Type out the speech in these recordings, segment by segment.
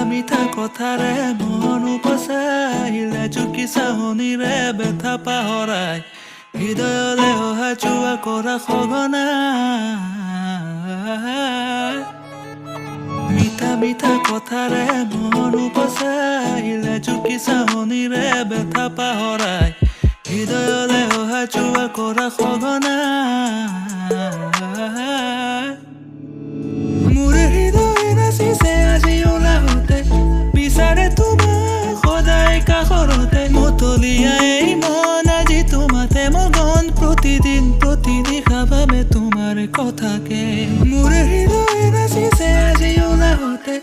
মিঠা কথাৰে মন উপচাইলে চুকি চাহনিৰে বেথা পাহৰাই হৃদয়লে অহা চোৱা কৰা সঘনা মিঠা মিঠা কথাৰে মন উপচাইলে চুকি চাহনিৰে বেথা পাহৰাই হৃদয়লে অহা চোৱা কৰা সঘনা মোৰ হৃদয় নাচিছে আজি ওলাওঁতে বিচাৰে তোমাক সদায় কাষৰতে মতলীয়াই মন আজি তোমাতে মগন প্ৰতিদিন প্ৰতিনিশা ভাবে তোমাৰ কথাকে মোৰ হৃদয় নাচিছে আজি ওলাওঁতে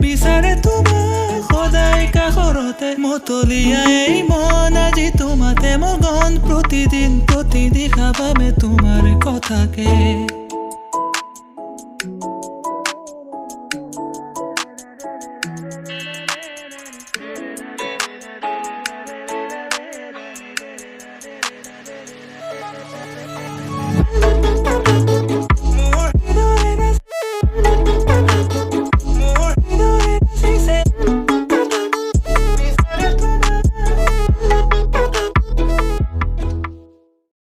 বিচাৰে তোমাক সদায় কাষৰতে মতলীয়াই মন আজি তোমাতে মগন প্ৰতিদিন প্ৰতিনিশা ভাবে তোমাৰ কথাকে